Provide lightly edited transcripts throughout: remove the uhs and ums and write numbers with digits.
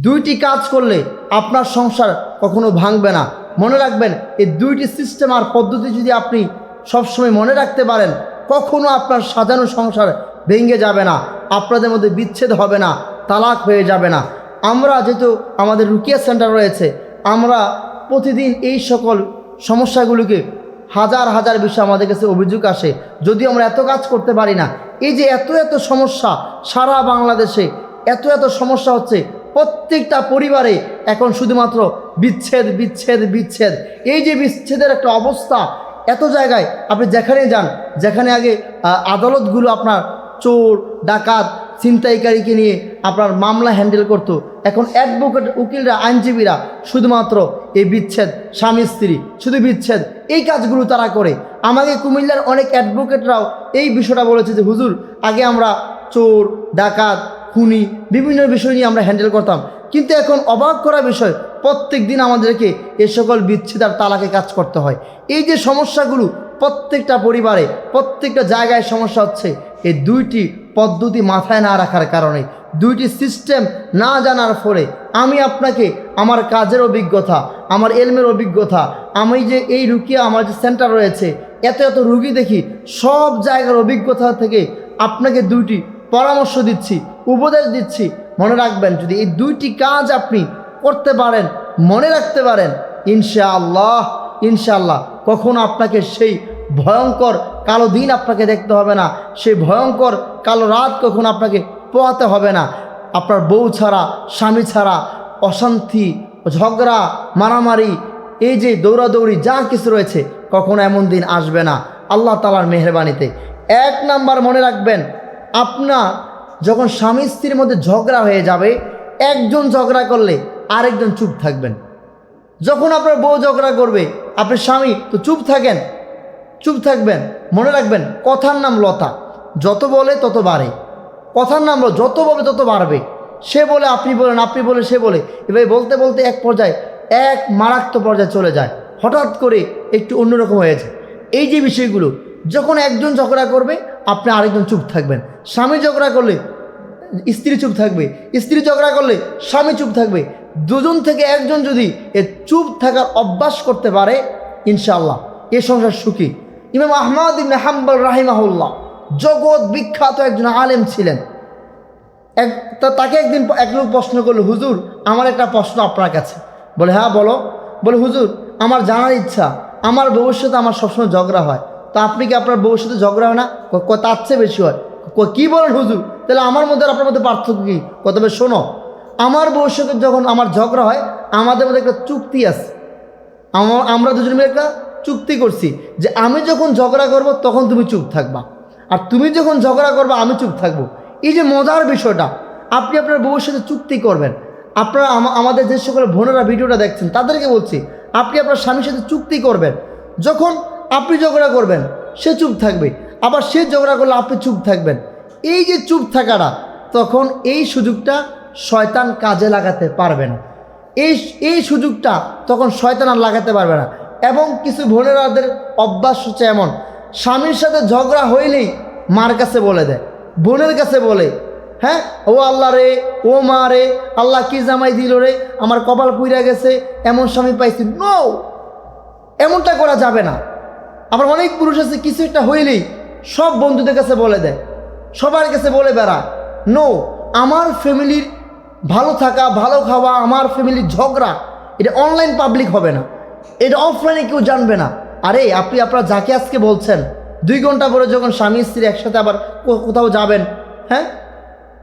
দুইটি কাজ করলে আপনার সংসার কখনো ভাঙবে না। মনে রাখবেন, এই দুইটি সিস্টেম আর পদ্ধতি যদি আপনি সবসময় মনে রাখতে পারেন, কখনো আপনার সাজানো সংসার ভেঙে যাবে না, আপনাদের মধ্যে বিচ্ছেদ হবে না, তালাক হয়ে যাবে না। আমরা যেহেতু আমাদের রুকিয়া সেন্টার রয়েছে, আমরা প্রতিদিন এই সকল সমস্যাগুলোকে হাজার হাজার বিষয় আমাদের কাছে অভিযোগ আসে, যদিও আমরা এত কাজ করতে পারি না। এই যে এত এত সমস্যা সারা বাংলাদেশে এত এত সমস্যা হচ্ছে, প্রত্যেকটা পরিবারে এখন শুধুমাত্র বিচ্ছেদ বিচ্ছেদ বিচ্ছেদ। এই যে বিচ্ছেদের একটা অবস্থা এত জায়গায়, আপনি যেখানে যান, যেখানে আগে আদালতগুলো আপনার চোর ডাকাত ছিনতাইকারীকে নিয়ে আপনার মামলা হ্যান্ডেল করত, এখন অ্যাডভোকেট উকিলরা আইনজীবীরা শুধুমাত্র এই বিচ্ছেদ, স্বামী স্ত্রী শুধু বিচ্ছেদ, এই কাজগুলো তারা করে। আমাকে কুমিল্লার অনেক অ্যাডভোকেটরাও এই বিষয়টা বলেছে যে হুজুর, আগে আমরা চোর ডাকাত খুনি বিভিন্ন বিষয় নিয়ে আমরা হ্যান্ডেল করতাম, কিন্তু এখন অবাক করা বিষয়, প্রত্যেক দিন আমাদেরকে এ সকল বিচ্ছেদ আর তালাকে কাজ করতে হয়। এই যে সমস্যাগুলো প্রত্যেকটা পরিবারে প্রত্যেকটা জায়গায় সমস্যা হচ্ছে, এই দুইটি পদ্ধতি মাথায় না রাখার কারণে, দুইটি সিস্টেম না জানার ফলে। আমি আপনাকে আমার কাজের অভিজ্ঞতা, আমার এলমের অভিজ্ঞতা, আমি যে এই রুকিয়া আমার যে সেন্টার রয়েছে, এত এত রুগী দেখি, সব জায়গার অভিজ্ঞতা থেকে আপনাকে দুইটি পরামর্শ দিচ্ছি, উপদেশ দিচ্ছি। মনে রাখবেন, যদি এই দুইটি কাজ আপনি করতে পারেন, মনে রাখতে পারেন, ইনশাআল্লাহ ইনশাআল্লাহ কখনো আপনাকে সেই ভয়ঙ্কর কালো দিন আপনাকে দেখতে হবে না, সেই ভয়ঙ্কর কালো রাত কখনো আপনাকে পোহাতে হবে না। আপনার বউ ছাড়া, স্বামী ছাড়া অশান্তি, ঝগড়া, মারামারি, এই যে দৌড়াদৌড়ি যা কিছু রয়েছে, কখনো এমন দিন আসবে না আল্লাহ তাআলার মেহেরবানিতে। এক নাম্বার মনে রাখবেন, আপনার যখন স্বামী স্ত্রীর মধ্যে ঝগড়া হয়ে যাবে, একজন ঝগড়া করলে আরেকজন চুপ থাকবেন। যখন আপনার বউ ঝগড়া করবে, আপনার স্বামী তো চুপ থাকেন, চুপ থাকবেন। মনে রাখবেন, কথার নাম লতা, যত বলে তত বাড়ে। কথার নাম যত বলে তত বাড়বে। সে বলে আপনি বলেন, আপনি বলে সে বলে, এভাবে বলতে বলতে এক পর্যায়ে এক মারাত্মক পর্যায়ে চলে যায়, হঠাৎ করে একটু অন্যরকম হয়ে যায়। এই যে বিষয়গুলো, যখন একজন ঝগড়া করবে আপনি আরেকজন চুপ থাকবেন। স্বামী ঝগড়া করলে স্ত্রী চুপ থাকবে, স্ত্রী ঝগড়া করলে স্বামী চুপ থাকবে। দুজন থেকে একজন যদি এ চুপ থাকার অভ্যাস করতে পারে, ইনশাআল্লাহ এ সংসার সুখী। ইমাম আহমদ ইবনে হাম্বল রাহিমাহুল্লাহ জগৎ বিখ্যাত একজন আলেম ছিলেন। তাকে একদিন এক লোক প্রশ্ন করলো, হুজুর আমার একটা প্রশ্ন আপনার কাছে। বলে হ্যাঁ বলো। বলে হুজুর, আমার জানার ইচ্ছা, আমার বউয়ের সাথে আমার সবসময় ঝগড়া হয়, তো আপনি কি আপনার বউয়ের সাথে ঝগড়া হয় না? তার চেয়ে বেশি হয়। কী বলেন হুজুর, তাহলে আমার মধ্যে আর আপনার মধ্যে পার্থক্য কী? তবে শোনো, আমার বউয়ের সাথে যখন আমার ঝগড়া হয়, আমাদের মধ্যে একটা চুক্তি আছে। আমরা দুজন মিলে একটা চুক্তি করছি যে আমি যখন ঝগড়া করব তখন তুমি চুপ থাকবা, আর তুমি যখন ঝগড়া করবা আমি চুপ থাকবো। এই যে মজার বিষয়টা, আপনি আপনার বউয়ের সাথে চুক্তি করবেন। আপনারা আমাদের যে সকল বোনেরা ভিডিওটা দেখছেন তাদেরকে বলছি, আপনি আপনার স্বামীর সাথে চুক্তি করবেন। যখন আপনি ঝগড়া করবেন সে চুপ থাকবে, আবার সে ঝগড়া করলে আপনি চুপ থাকবেন। এই যে চুপ থাকাটা, তখন এই সুযোগটা শয়তান কাজে লাগাতে পারবে না। এই সুযোগটা তখন শয়তান আর লাগাতে পারবে না। এবং কিছু বোনেরাদের অভ্যাস হচ্ছে এমন, স্বামীর সাথে ঝগড়া হইলেই মার কাছে বলে দেয়, বোনের কাছে বলে, হ্যাঁ ও আল্লাহ রে, ও মা রে, আল্লাহ কি জামাই দিল রে, আমার কপাল পুইরা গেছে, এমন স্বামী পাইছি। নো, এমনটা করা যাবে না। আবার অনেক পুরুষ আছে, কিছু একটা হইলেই সব বন্ধুদের কাছে বলে দেয়, সবার কাছে বলে বেড়ায়। নো, আমার ফ্যামিলির ভালো থাকা, ভালো খাওয়া, আমার ফ্যামিলির ঝগড়া, এটা অনলাইন পাবলিক হবে না, এটা অফলাইনে কেউ জানবে না। আরে আপনি আপনার যাকে আজকে বলছেন, 2 ঘন্টা পরে যখন স্বামী স্ত্রী একসাথে আবার কোথাও যাবেন, হ্যাঁ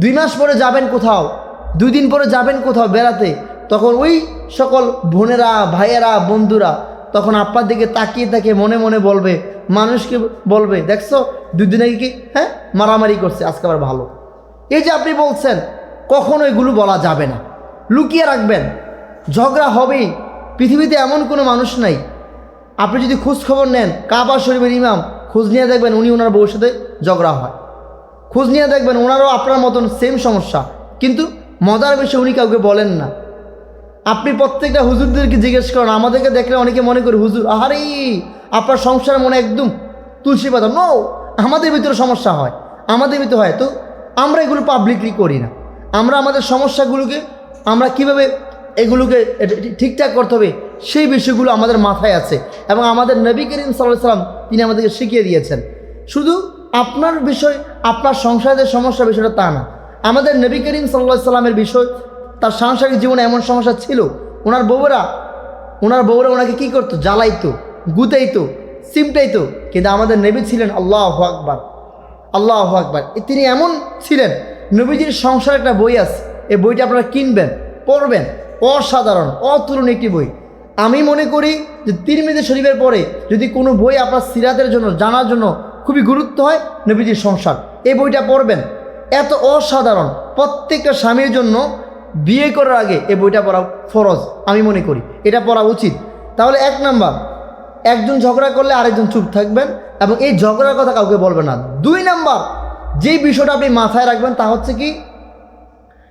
2 মাস পরে যাবেন কোথাও, 2 দিন পরে যাবেন কোথাও বেড়াতে, তখন ওই সকল বোনেরা, ভাইয়েরা, বন্ধুরা তখন আপনার দিকে তাকিয়ে তাকিয়ে মনে মনে বলবে, মানুষকে বলবে, দেখছো 2 দিন আগে কি হ্যাঁ মারামারি করছে, আজকে আবার ভালো। এই যে আপনি বলছেন, কখনো এগুলো বলা যাবে না, লুকিয়ে রাখবেন। ঝগড়া হবেই, পৃথিবীতে এমন কোনো মানুষ নাই। আপনি যদি খোঁজ খবর নেন, কাবা শরীফের ইমাম, খোঁজ নিয়ে দেখবেন উনি ওনার বউর সাথে ঝগড়া হয়। খোঁজ নিয়ে দেখবেন ওনারও আপনার মতন সেম সমস্যা, কিন্তু মজার বিষয় উনি কাউকে বলেন না। আপনি প্রত্যেকটা হুজুরদেরকে জিজ্ঞেস করেন, আমাদেরকে দেখলে অনেকে মনে করে হুজুর আরে আপনার সংসার মনে একদম তুলসী পাতা। নো, আমাদের ভিতরে সমস্যা হয়, আমাদের ভিতরে হয়, তো আমরা এগুলো পাবলিকলি করি না। আমরা আমাদের সমস্যাগুলোকে আমরা কিভাবে এগুলোকে ঠিকঠাক করতে হবে সেই বিষয়গুলো আমাদের মাথায় আছে এবং আমাদের নবী করিম সাল্লাল্লাহু আলাইহি ওয়াসাল্লাম তিনি আমাদেরকে শিখিয়ে দিয়েছেন। শুধু আপনার বিষয়, আপনার সংসারের সমস্যা বিষয়টা তা না, আমাদের নবী করিম সাল্লাল্লাহু আলাইহি ওয়াসাল্লামের বিষয়, তার সাংসারিক জীবনে এমন সমস্যা ছিল, ওনার বউরা ওনাকে কী করতো, জ্বালাইতো, গুতাইতো, সিমটাইতো, কিন্তু আমাদের নবী ছিলেন আল্লাহু আকবার, আল্লাহু আকবার, তিনি এমন ছিলেন। নবীজির সংসার একটা বই আছে, এই বইটা আপনারা কিনবেন, পড়বেন, অসাধারণ অতুলনীয় একটি বই। আমি মনে করি যে তিরমিজি শরীফের পরে যদি কোনো বই আপনার সিরাতের জন্য জানার জন্য খুবই গুরুত্ব হয়, নবীজির সংসার, এই বইটা পড়বেন, এত অসাধারণ। প্রত্যেকটা স্বামীর জন্য বিয়ে করার আগে এই বইটা পড়া ফরজ, আমি মনে করি এটা পড়া উচিত। তাহলে 1 নাম্বার, একজন ঝগড়া করলে আরেকজন চুপ থাকবেন এবং এই ঝগড়ার কথা কাউকে বলবেন না। 2 নাম্বার, যেই বিষয়টা আপনি মাথায় রাখবেন তা হচ্ছে কি,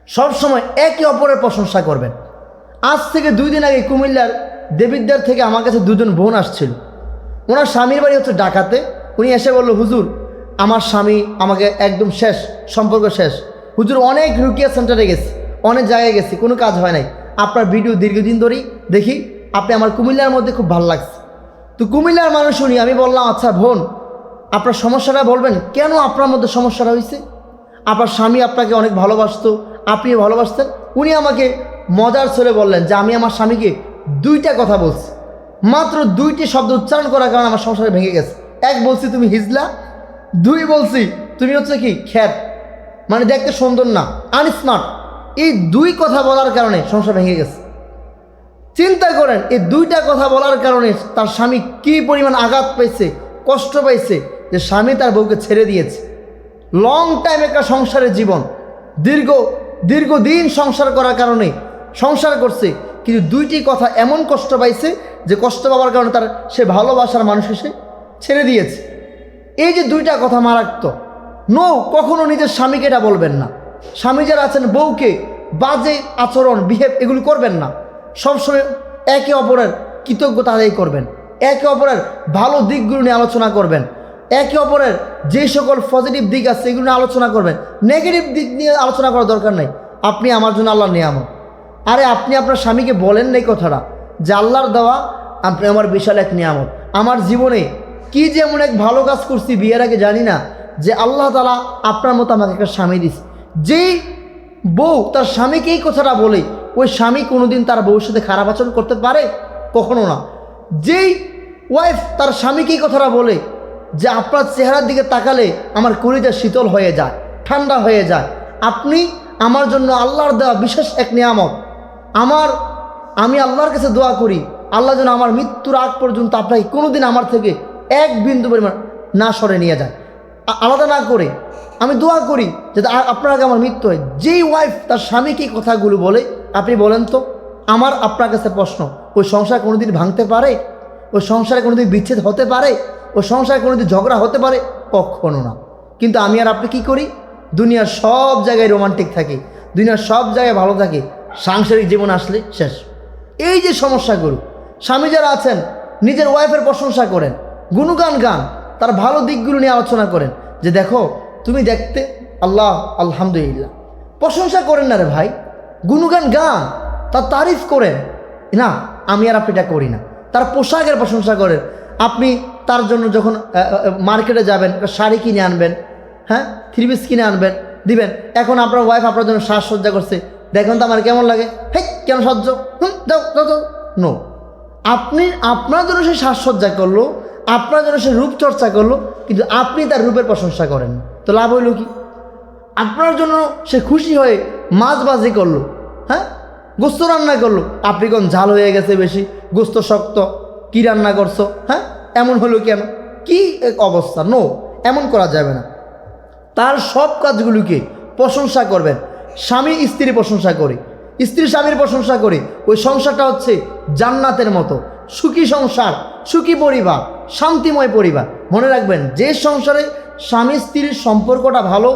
সবসময় একে অপরের প্রশংসা করবেন। আজ থেকে 2 দিন আগে কুমিল্লার দেবিদ্বার থেকে আমার কাছে 2 জন বোন আসছিল। ওনার স্বামীর বাড়ি হচ্ছে ঢাকাতে। উনি এসে বলল, হুজুর আমার স্বামী আমাকে একদম শেষ, সম্পর্ক শেষ। হুজুর অনেক রুকিয়া সেন্টারে গেছি, অনেক জায়গায় গেছি, কোনো কাজ হয় নাই। আপনার ভিডিও দীর্ঘদিন ধরেই দেখি, আপনি আমার কুমিল্লার মধ্যে খুব ভালো লাগছে। তো কুমিল্লার মানুষ উনি, আমি বললাম আচ্ছা বোন আপনার সমস্যাটা বলবেন, কেন আপনার মধ্যে সমস্যাটা হয়েছে? আপনার স্বামী আপনাকে অনেক ভালোবাসতো, আপনিও ভালোবাসতেন। উনি আমাকে মজার ছলে বললেন যে আমি আমার স্বামীকে 2টা কথা বলছি, মাত্র 2টি শব্দ উচ্চারণ করার কারণে আমার সংসারে ভেঙে গেছে। 1 বলছি তুমি হিজলা, 2 বলছি তুমি হচ্ছে কি খ্যাত, মানে দেখতে সুন্দর না, আনস্মার্ট। এই 2 কথা বলার কারণে সংসার ভেঙে গেছে। চিন্তা করেন, এই 2টা কথা বলার কারণে তার স্বামী কী পরিমাণ আঘাত পাইছে, কষ্ট পাইছে, যে স্বামী তার বউকে ছেড়ে দিয়েছে। লং টাইম একটা সংসারের জীবন, দীর্ঘদিন সংসার করার কারণে সংসার করছে, কিন্তু 2টি কথা এমন কষ্ট পাইছে যে কষ্ট পাওয়ার কারণে তার সে ভালোবাসার মানুষ এসে ছেড়ে দিয়েছে। এই যে 2টা কথা মারাত্মক। কখনো নিজের স্বামীকে এটা বলবেন না। স্বামী যারা আছেন বউকে বাজে আচরণ, বিহেভ এগুলো করবেন না। সবসময় একে অপরের কৃতজ্ঞতা আদায় করবেন, একে অপরের ভালো দিকগুলো নিয়ে আলোচনা করবেন, একে অপরের যে সকল পজিটিভ দিক আছে এগুলো নিয়ে আলোচনা করবেন। নেগেটিভ দিক নিয়ে আলোচনা করার দরকার নাই। আপনি আমার জন্য আল্লাহর নিয়ামত। আরে আপনি আপনার স্বামীকে বলেন নাই কথাটা যে আল্লাহর দেওয়া আপনি আমার বিশাল এক নিয়ামত। আমার জীবনে কি যেমন এক ভালো কাজ করছি বিয়ের আগে জানি না, যে আল্লাহ তাআলা আপনার মতো আমাকে একটা স্বামী দিছে। যেই বউ তার স্বামীকে এই কথাটা বলে, ওই স্বামী কোনোদিন তার বউর সাথে খারাপ আচরণ করতে পারে? কখনো না। যেই ওয়াইফ তার স্বামীকে এই কথাটা বলে যে আপনার চেহারার দিকে তাকালে আমার কলিজা শীতল হয়ে যায়, ঠান্ডা হয়ে যায়, আপনি আমার জন্য আল্লাহর দেওয়া বিশেষ এক নিয়ামত। আমি আল্লাহর কাছে দোয়া করি আল্লাহ যেন আমার মৃত্যুর আগ পর্যন্ত আপনাকে কোনোদিন আমার থেকে 1 বিন্দু পরিমাণ না সরে নিয়ে যায়, আলাদা না করে। আমি দোয়া করি যাতে আপনার আগে আমার মৃত্যু হয়। যেই ওয়াইফ তার স্বামীকে কথাগুলো বলে, আপনি বলেন তো, আপনার কাছে প্রশ্ন, ওই সংসার কোনোদিন ভাঙতে পারে? ওই সংসারে কোনোদিন বিচ্ছেদ হতে পারে? ওই সংসারে কোনোদিন ঝগড়া হতে পারে? কখনো না। কিন্তু আমি আর আপনি কি করি? দুনিয়ার সব জায়গায় রোমান্টিক থাকি, দুনিয়ার সব জায়গায় ভালো থাকি, সাংসারিক জীবন আসলে শেষ। এই যে সমস্যাগুলো, স্বামী যারা আছেন নিজের ওয়াইফের প্রশংসা করেন, গুণগান গান, তার ভালো দিকগুলো নিয়ে আলোচনা করেন, যে দেখো তুমি দেখতে আল্লাহ আলহামদুলিল্লাহ। প্রশংসা করেন না রে ভাই, গুণগান গান, তার তারিফ করেন না। আমি আর আপনি এটা করি না। তার পোশাকের প্রশংসা করেন। আপনি তার জন্য যখন মার্কেটে যাবেন, শাড়ি কিনে আনবেন, হ্যাঁ 3 পিস কিনে আনবেন, দিবেন। এখন আপনার ওয়াইফ আপনার জন্য সাজসজ্জা করছে, দেখুন তো আমার কেমন লাগে, হেই কেন সাজ্জ, যাও যাও যাও। নো, আপনি আপনার জন্য সে সাজসজ্জা করলো, আপনার জন্য সে রূপচর্চা করলো, কিন্তু আপনি তার রূপের প্রশংসা করেন না, তো লাভ হইল কি? আপনার জন্য সে খুশি হয়ে মাছ ভাজি করলো, হ্যাঁ গোস্ত রান্না করলো, আপনি কোন ঝাল হয়ে গেছে বেশি, গোস্ত শক্ত, কি রান্না করছো, হ্যাঁ এমন হলো কেন, কি এক অবস্থা। নো, এমন করা যাবে না। তার সব কাজগুলোকে প্রশংসা করবেন। স্বামী স্ত্রী প্রশংসা করে, স্ত্রী স্বামীর প্রশংসা করে, ওই সংসারটা হচ্ছে জান্নাতের মতো সুখী সংসার, সুখী পরিবার, শান্তিময় পরিবার। মনে রাখবেন, যে সংসারে স্বামী স্ত্রীর সম্পর্কটা ভালো,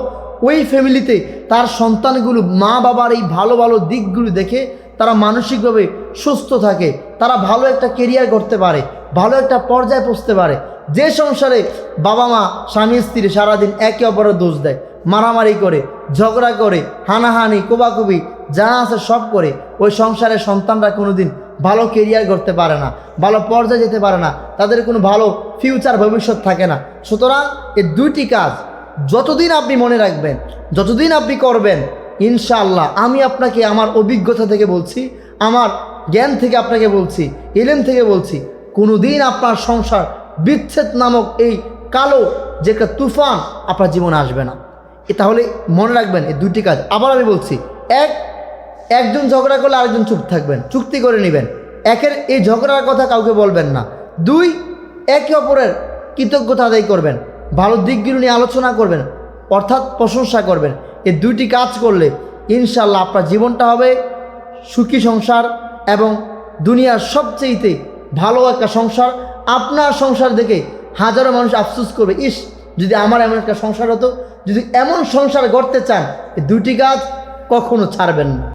ওই ফ্যামিলিতে তার সন্তানগুলো মা বাবার এই ভালো ভালো দিকগুলো দেখে তারা মানসিকভাবে সুস্থ থাকে, তারা ভালো একটা কেরিয়ার করতে পারে, ভালো একটা পর্যায়ে পৌঁছতে পারে। যে সংসারে বাবা মা স্বামী স্ত্রী সারাদিন একে অপরের দোষ দেয়, মারামারি করে, ঝগড়া করে, হানাহানি, কোবাকুবি, যা আছে সব করে ওই সংসারের সন্তানরা কোনোদিন ভালো কেরিয়ার করতে পারে না, ভালো পর্যায়ে যেতে পারে না, তাদের কোনো ভালো ফিউচার ভবিষ্যৎ থাকে না। সুতরাং এই দুইটি কাজ যতদিন আপনি মনে রাখবেন, যতদিন আপনি করবেন, ইনশাআল্লাহ আমি আপনাকে আমার অভিজ্ঞতা থেকে বলছি, আমার জ্ঞান থেকে আপনাকে বলছি, ইলম থেকে বলছি, কোনোদিন আপনার সংসার বিচ্ছেদ নামক এই কালো যে একটা তুফান আপনার জীবনে আসবে না। তাহলে মনে রাখবেন এই দুইটি কাজ। আবার আমি বলছি, একজন ঝগড়া করলে আরেকজন চুপ থাকবেন, চুক্তি করে নেবেন। এই ঝগড়ার কথা কাউকে বলবেন না। 2, একে অপরের কৃতজ্ঞতা আদায় করবেন, ভালো দিকগুলো নিয়ে আলোচনা করবেন, অর্থাৎ প্রশংসা করবেন। এই দুইটি কাজ করলে ইনশাআল্লাহ আপনার জীবনটা হবে সুখী সংসার এবং দুনিয়ার সবচেয়ে ভালো একটা সংসার। আপনার সংসার দেখে হাজারো মানুষ আফসোস করবে, ইস যদি আমার এমন একটা সংসার হতো। যদি এমন সংসার গড়তে চান এই দুইটি কাজ কখনো ছাড়বেন না।